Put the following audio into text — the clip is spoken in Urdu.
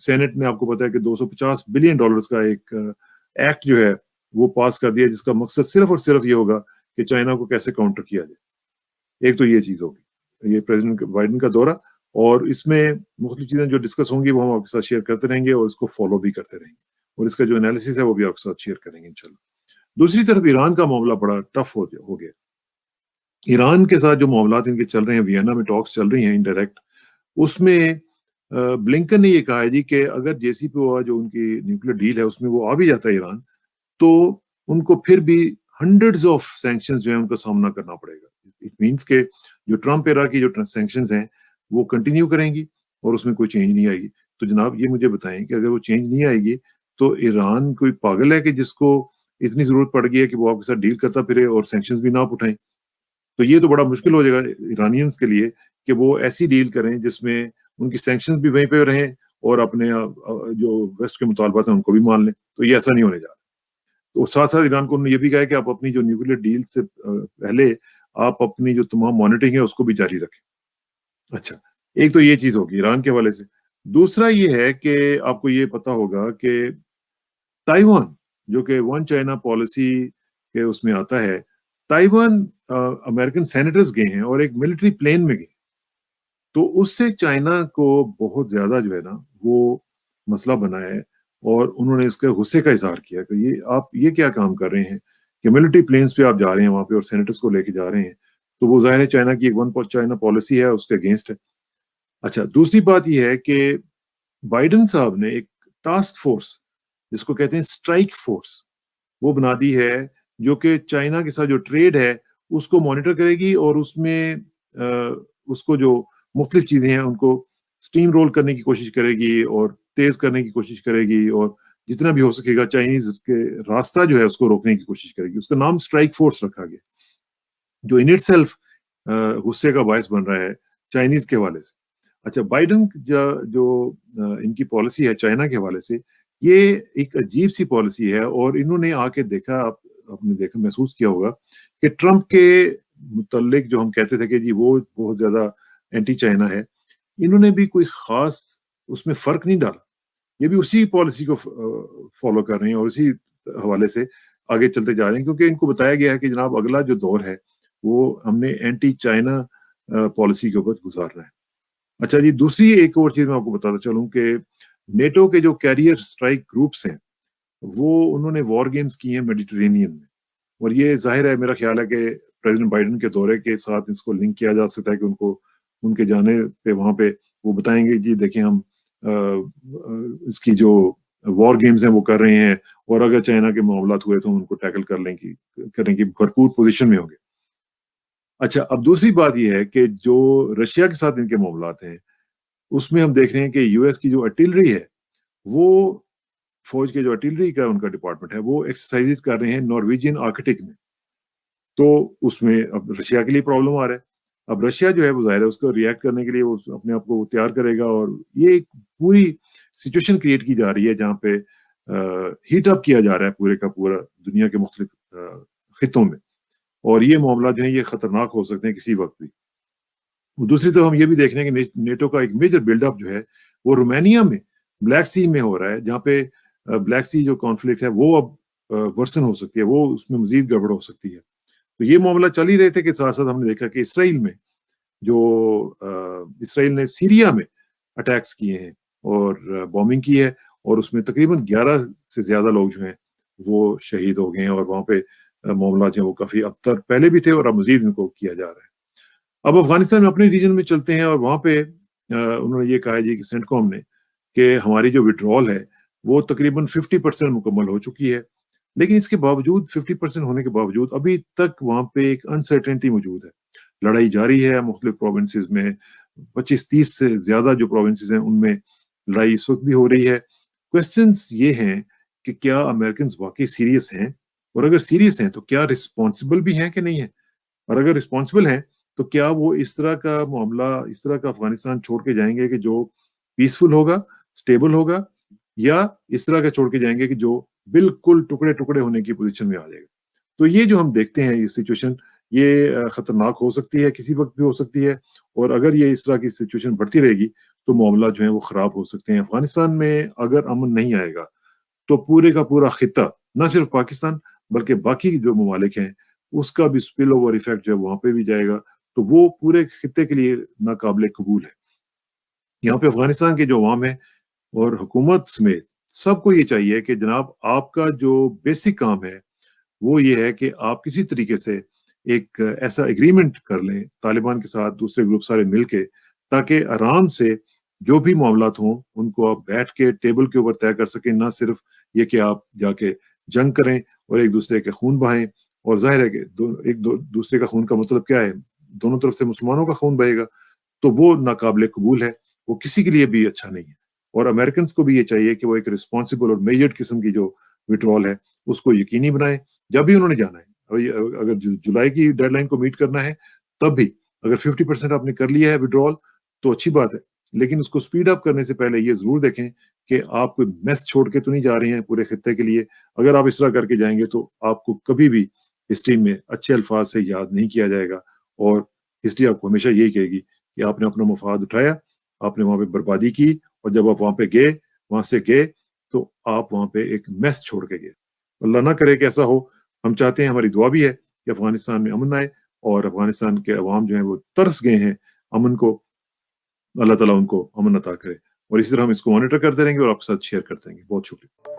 سینٹ نے آپ کو پتا ہے کہ $250 بلین کا ایک ایکٹ جو ہے وہ پاس کر دیا، جس کا مقصد صرف اور صرف یہ ہوگا کہ چائنا کو کیسے کاؤنٹر کیا جائے۔ ایک تو یہ چیز ہوگی، یہ پریزیڈنٹ بائیڈن کا دورہ، اور اس میں مختلف چیزیں جو ڈسکس ہوں گی وہ ہم آپ کے ساتھ شیئر کرتے رہیں گے اور اس کو فالو بھی کرتے رہیں گے، اور اس کا جو انالیسس ہے وہ بھی آپ کے ساتھ شیئر کریں گے انشاءاللہ۔ دوسری طرف ایران کا معاملہ بڑا ٹف ہو گیا۔ ایران کے ساتھ جو معاملات ان کے چل رہے ہیں، وینا میں ٹاکس چل رہی ہیں انڈائریکٹ، اس میں بلنکن نے یہ کہا ہے جی کہ اگر JCPOA جو ان کی نیوکلیر ڈیل ہے اس میں وہ آ بھی جاتا ہے ایران، تو ان کو پھر بھی ہنڈریڈز آف سینکشنز جو ہیں ان کا سامنا کرنا پڑے گا۔ اٹ مینس کہ جو ٹرمپ ایرا کی جو سینکشنز ہیں وہ کنٹینیو کریں گی اور اس میں کوئی چینج نہیں آئے گی۔ تو جناب یہ مجھے بتائیں کہ اگر وہ چینج نہیں آئے گی تو ایران کوئی پاگل ہے کہ جس کو اتنی ضرورت پڑ گئی ہے کہ وہ آپ کے ساتھ ڈیل کرتا پھرے اور سینکشنز بھی نہ آپ اٹھائیں؟ تو یہ تو بڑا مشکل ہو جائے گا ایرانینز کے لیے کہ وہ ایسی ڈیل کریں جس میں ان کی سینکشنز بھی وہیں پہ رہیں اور اپنے جو ویسٹ کے مطالبات ہیں ان کو بھی مان لیں۔ تو یہ ایسا نہیں ہونے جا رہا۔ تو ساتھ ساتھ ایران کو انہوں نے یہ بھی کہا ہے کہ آپ اپنی جو نیوکلیر ڈیل سے پہلے آپ اپنی جو تمام مانیٹرنگ ہے اس کو بھی جاری رکھیں۔ اچھا، ایک تو یہ چیز ہوگی ایران کے حوالے سے۔ دوسرا یہ ہے کہ آپ کو یہ پتا ہوگا کہ تائیوان جو کہ ون چائنا پالیسی کے اس میں آتا ہے، تائیوان امریکن سینیٹرز گئے ہیں اور ایک ملٹری پلین میں گئے، تو اس سے چائنا کو بہت زیادہ جو ہے نا وہ مسئلہ بنا ہے، اور انہوں نے اس کے غصے کا اظہار کیا کہ یہ آپ یہ کیا کام کر رہے ہیں کہ ملٹری پلینز پہ آپ جا رہے ہیں وہاں پہ اور سینیٹرز کو لے کے جا رہے ہیں۔ تو وہ ظاہر ہے چائنا کی ایک ون چائنا پالیسی ہے، اس کے اگینسٹ ہے۔ اچھا، دوسری بات یہ ہے کہ بائیڈن صاحب نے ایک ٹاسک فورس جس کو کہتے ہیں اسٹرائک فورس وہ بنا دی ہے، جو کہ چائنا کے ساتھ جو ٹریڈ ہے اس کو مانیٹر کرے گی، اور اس میں اس کو جو مختلف چیزیں ہیں ان کو سٹیم رول کرنے کی کوشش کرے گی اور تیز کرنے کی کوشش کرے گی، اور جتنا بھی ہو سکے گا چائنیز کے راستہ جو ہے اس کو روکنے کی کوشش کرے گی۔ اس کا نام اسٹرائک فورس رکھا گیا، جو ان اٹ سیلف غصے کا باعث بن رہا ہے چائنیز کے حوالے سے۔ اچھا، بائیڈن جو ان کی پالیسی ہے چائنا کے حوالے سے، یہ ایک عجیب سی پالیسی ہے، اور انہوں نے آ کے دیکھا، آپ نے دیکھا محسوس کیا ہوگا کہ ٹرمپ کے متعلق جو ہم کہتے تھے کہ جی وہ بہت زیادہ اینٹی چائنا ہے، انہوں نے بھی کوئی خاص اس میں فرق نہیں ڈالا، یہ بھی اسی پالیسی کو فالو کر رہے ہیں اور اسی حوالے سے آگے چلتے جا رہے ہیں، کیونکہ ان کو بتایا گیا ہے کہ جناب اگلا جو دور ہے وہ ہم نے اینٹی چائنا پالیسی کے اوپر گزارنا ہے۔ اچھا جی، دوسری ایک اور چیز میں آپ کو بتاتا چلوں کہ نیٹو کے جو کیریئر اسٹرائک گروپس ہیں وہ انہوں نے وار گیمز کی ہیں میڈیٹرینین میں، اور یہ ظاہر ہے، میرا خیال ہے کہ پریزیڈنٹ بائیڈن کے دورے کے ساتھ اس کو لنک کیا جا سکتا ہے کہ ان کو ان کے جانے پہ وہاں پہ وہ بتائیں گے جی دیکھیں ہم اس کی جو وار گیمز ہیں وہ کر رہے ہیں، اور اگر چائنا کے معاملات ہوئے تو ہم ان کو ٹیکل کرنے کی بھرپور پوزیشن میں ہوں گے۔ اچھا، اب دوسری بات یہ ہے کہ جو رشیا کے ساتھ ان کے معاملات ہیں اس میں ہم دیکھ رہے ہیں کہ US کی جو ارٹلری ہے، وہ فوج کے جو ارٹلری کا ان کا ڈپارٹمنٹ ہے وہ ایکسرسائز کر رہے ہیں نارویجین آرکٹک میں، تو اس میں اب رشیا کے لیے پرابلم آ رہا ہے۔ اب رشیا جو ہے وہ ظاہر ہے اس کو ریئیکٹ کرنے کے لیے وہ اپنے آپ کو تیار کرے گا، اور یہ ایک پوری سچویشن کریٹ کی جا رہی ہے جہاں پہ ہیٹ اپ کیا جا رہا ہے پورے کا پورا دنیا کے مختلف خطوں میں، اور یہ معاملات جو ہیں یہ خطرناک ہو سکتے ہیں کسی وقت بھی۔ دوسری طرف ہم یہ بھی دیکھ رہے ہیں کہ نیٹو کا ایک میجر بلڈ اپ جو ہے وہ رومانیہ میں بلیک سی میں ہو رہا ہے، جہاں پہ بلیک سی جو کانفلکٹ ہے وہ اب ورسن ہو سکتی ہے، وہ اس میں مزید گڑبڑ ہو سکتی ہے۔ تو یہ معاملہ چل ہی رہے تھے کہ ساتھ ساتھ ہم نے دیکھا کہ اسرائیل میں جو اسرائیل نے سیریا میں اٹیکس کیے ہیں اور بومبنگ کی ہے، اور اس میں تقریباً 11 سے زیادہ لوگ جو ہیں وہ شہید ہو گئے ہیں، اور وہاں پہ معاملات جو ہیں وہ کافی ابتر پہلے بھی تھے اور اب مزید ان کو کیا جا رہا ہے۔ اب افغانستان میں اپنے ریجن میں چلتے ہیں، اور وہاں پہ انہوں نے یہ کہا جی کہ سینٹ کوم نے کہ ہماری جو وڈرول ہے وہ تقریباً 50% مکمل ہو چکی ہے، لیکن اس کے باوجود 50% ہونے کے باوجود ابھی تک وہاں پہ ایک انسرٹینٹی موجود ہے، لڑائی جاری ہے مختلف پروونسز میں، 25-30 سے زیادہ جو پروونسز ہیں ان میں لڑائی اس وقت بھی ہو رہی ہے۔ کوسچنز یہ ہیں کہ کیا امریکنز واقعی سیریس ہیں، اور اگر سیریس ہیں تو کیا رسپانسبل بھی ہیں کہ نہیں ہیں، اور اگر رسپانسبل ہیں تو کیا وہ اس طرح کا معاملہ، اس طرح کا افغانستان چھوڑ کے جائیں گے کہ جو پیسفل ہوگا، سٹیبل ہوگا، یا اس طرح کا چھوڑ کے جائیں گے کہ جو بالکل ٹکڑے ٹکڑے ہونے کی پوزیشن میں آ جائے گا۔ تو یہ جو ہم دیکھتے ہیں یہ سچویشن یہ خطرناک ہو سکتی ہے، کسی وقت بھی ہو سکتی ہے، اور اگر یہ اس طرح کی سچویشن بڑھتی رہے گی تو معاملات جو ہیں وہ خراب ہو سکتے ہیں۔ افغانستان میں اگر امن نہیں آئے گا تو پورے کا پورا خطہ، نہ صرف پاکستان بلکہ باقی جو ممالک ہیں، اس کا بھی اسپل اوور ایفیکٹ جو ہے وہاں پہ بھی جائے گا، تو وہ پورے خطے کے لیے ناقابل قبول ہے۔ یہاں پہ افغانستان کے جو عوام ہیں اور حکومت سمیت سب کو یہ چاہیے کہ جناب آپ کا جو بیسک کام ہے وہ یہ ہے کہ آپ کسی طریقے سے ایک ایسا ایگریمنٹ کر لیں طالبان کے ساتھ، دوسرے گروپ سارے مل کے، تاکہ آرام سے جو بھی معاملات ہوں ان کو آپ بیٹھ کے ٹیبل کے اوپر طے کر سکیں، نہ صرف یہ کہ آپ جا کے جنگ کریں اور ایک دوسرے کے خون بہائیں۔ اور ظاہر ہے کہ دوسرے کا خون کا مطلب کیا ہے؟ دونوں طرف سے مسلمانوں کا خون بہے گا، تو وہ ناقابل قبول ہے، وہ کسی کے لیے بھی اچھا نہیں ہے۔ اور امریکنز کو بھی یہ چاہیے کہ وہ ایک رسپانسبل اور میجرڈ قسم کی جو وڈرال ہے اس کو یقینی بنائیں جب بھی انہوں نے جانا ہے۔ اگر جولائی کی ڈیڈ لائن کو میٹ کرنا ہے تب بھی اگر 50% آپ نے کر لیا ہے وڈرال تو اچھی بات ہے، لیکن اس کو سپیڈ اپ کرنے سے پہلے یہ ضرور دیکھیں کہ آپ کوئی میس چھوڑ کے تو نہیں جا رہے ہیں پورے خطے کے لیے۔ اگر آپ اس طرح کر کے جائیں گے تو آپ کو کبھی بھی ہسٹری میں اچھے الفاظ سے یاد نہیں کیا جائے گا، اور ہسٹری آپ کو ہمیشہ یہی کہے گی کہ آپ نے اپنا مفاد اٹھایا، آپ نے وہاں پہ بربادی کی، اور جب آپ وہاں پہ گئے، وہاں سے گئے تو آپ وہاں پہ ایک میس چھوڑ کے گئے۔ اللہ نہ کرے کہ ایسا ہو۔ ہم چاہتے ہیں، ہماری دعا بھی ہے کہ افغانستان میں امن آئے، اور افغانستان کے عوام جو ہیں وہ ترس گئے ہیں امن کو، اللہ تعالیٰ ان کو امن عطا کرے۔ اور اسی طرح ہم اس کو مانیٹر کرتے رہیں گے اور آپ کے ساتھ شیئر کرتے رہیں گے۔ بہت شکریہ۔